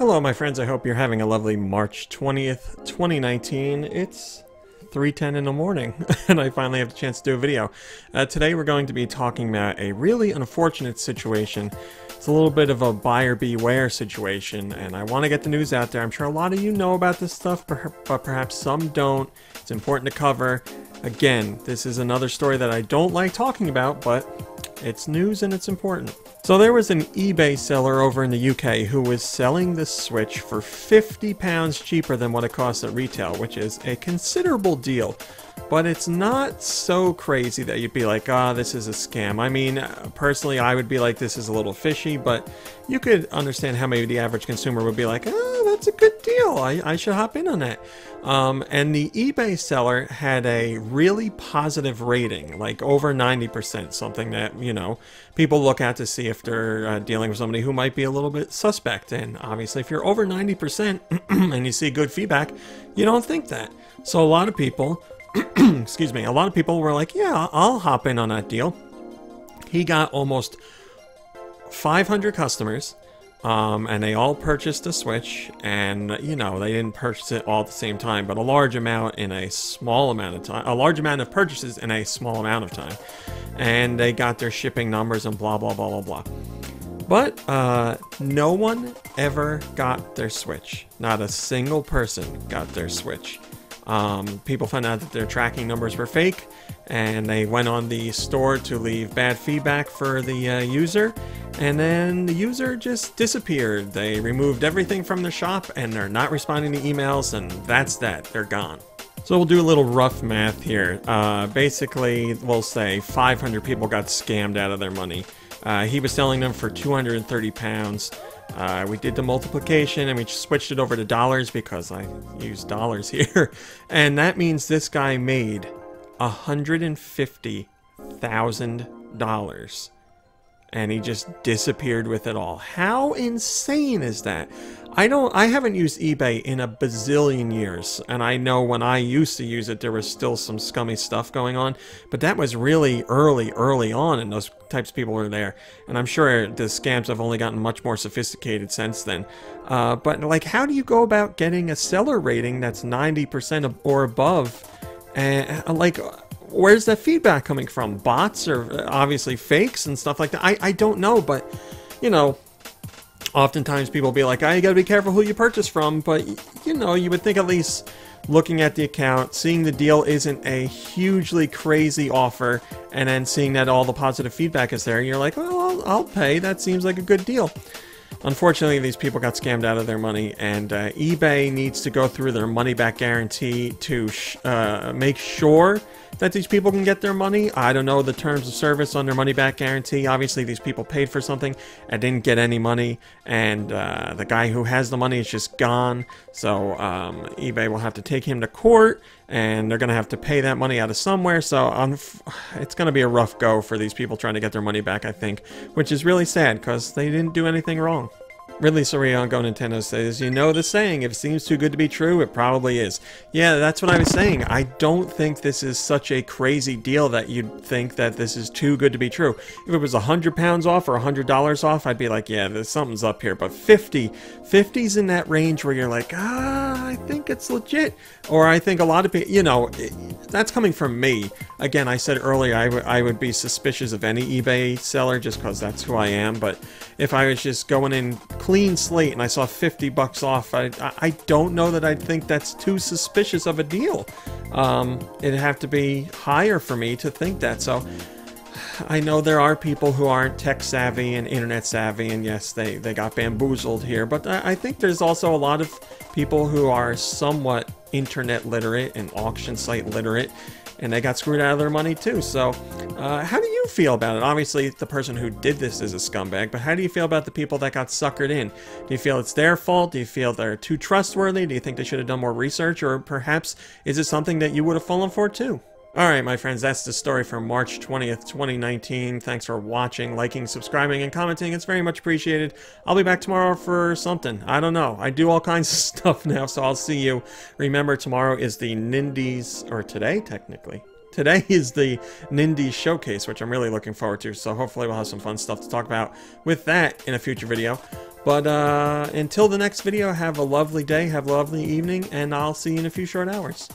Hello my friends, I hope you're having a lovely March 20th, 2019. It's 3:10 in the morning and I finally have the chance to do a video. Today we're going to be talking about a really unfortunate situation. It's a little bit of a buyer beware situation and I want to get the news out there. I'm sure a lot of you know about this stuff, but perhaps some don't. It's important to cover. Again, this is another story that I don't like talking about, but it's news and it's important. So there was an eBay seller over in the UK who was selling this Switch for £50 cheaper than what it costs at retail, which is a considerable deal. But it's not so crazy that you'd be like, this is a scam. I mean, personally, I would be like, this is a little fishy, but you could understand how maybe the average consumer would be like, that's a good deal. I should hop in on that. And the eBay seller had a really positive rating, like over 90%, something that, you know, people look at to see if they're dealing with somebody who might be a little bit suspect. And obviously, if you're over 90% and you see good feedback, you don't think that. So a lot of people... excuse me, a lot of people were like, yeah, I'll hop in on that deal. He got almost 500 customers, and they all purchased a Switch, and, you know, they didn't purchase it all at the same time, but a large amount in a small amount of time, a large amount of purchases in a small amount of time, and they got their shipping numbers and blah, blah, blah, blah, blah. But no one ever got their Switch. Not a single person got their Switch. People found out that their tracking numbers were fake, and they went on the store to leave bad feedback for the user, and then the user just disappeared. They removed everything from the shop, and they're not responding to emails, and that's that. They're gone. So we'll do a little rough math here. Basically, we'll say 500 people got scammed out of their money. He was selling them for £230. We did the multiplication and we switched it over to dollars because I use dollars here. And that means this guy made $150,000. And he just disappeared with it all. How insane is that? I haven't used eBay in a bazillion years, and I know when I used to use it there was still some scummy stuff going on, but that was really early on, and those types of people were there. And I'm sure the scams have only gotten much more sophisticated since then. But like, how do you go about getting a seller rating that's 90% or above? And like, where's that feedback coming from? Bots or obviously fakes and stuff like that? I don't know, but you know, oftentimes people be like, you gotta be careful who you purchase from, but you know, you would think at least looking at the account, seeing the deal isn't a hugely crazy offer, and then seeing that all the positive feedback is there, you're like, well, I'll pay. That seems like a good deal. Unfortunately, these people got scammed out of their money, and eBay needs to go through their money-back guarantee to make sure that these people can get their money. I don't know the terms of service on their money-back guarantee. Obviously, these people paid for something and didn't get any money, and the guy who has the money is just gone. So eBay will have to take him to court, and they're going to have to pay that money out of somewhere. So it's going to be a rough go for these people trying to get their money back, I think, which is really sad because they didn't do anything wrong. Ridley Sorry on Go Nintendo says, you know the saying, if it seems too good to be true, it probably is. Yeah, that's what I was saying. I don't think this is such a crazy deal that you'd think that this is too good to be true. If it was £100 off or $100 off, I'd be like, yeah, there's something's up here. But 50's in that range where you're like, I think it's legit. Or I think a lot of people, you know, that's coming from me. Again, I said earlier I would be suspicious of any eBay seller just because that's who I am. But if I was just going in clean slate and I saw 50 bucks off, I don't know that I'd think that's too suspicious of a deal. It'd have to be higher for me to think that. So I know there are people who aren't tech savvy and internet savvy, and yes, they got bamboozled here, but I think there's also a lot of people who are somewhat internet literate and auction site literate, and they got screwed out of their money too. So how do you feel about it? Obviously the person who did this is a scumbag, but how do you feel about the people that got suckered in? Do you feel it's their fault? Do you feel they're too trustworthy? Do you think they should have done more research? Or perhaps is it something that you would have fallen for too? Alright my friends, that's the story from March 20th, 2019. Thanks for watching, liking, subscribing, and commenting. It's very much appreciated. I'll be back tomorrow for something. I don't know. I do all kinds of stuff now, so I'll see you. Remember, tomorrow is the Nindies, or today, technically. Today is the Nindies Showcase, which I'm really looking forward to, so hopefully we'll have some fun stuff to talk about with that in a future video. But until the next video, have a lovely day, have a lovely evening, and I'll see you in a few short hours.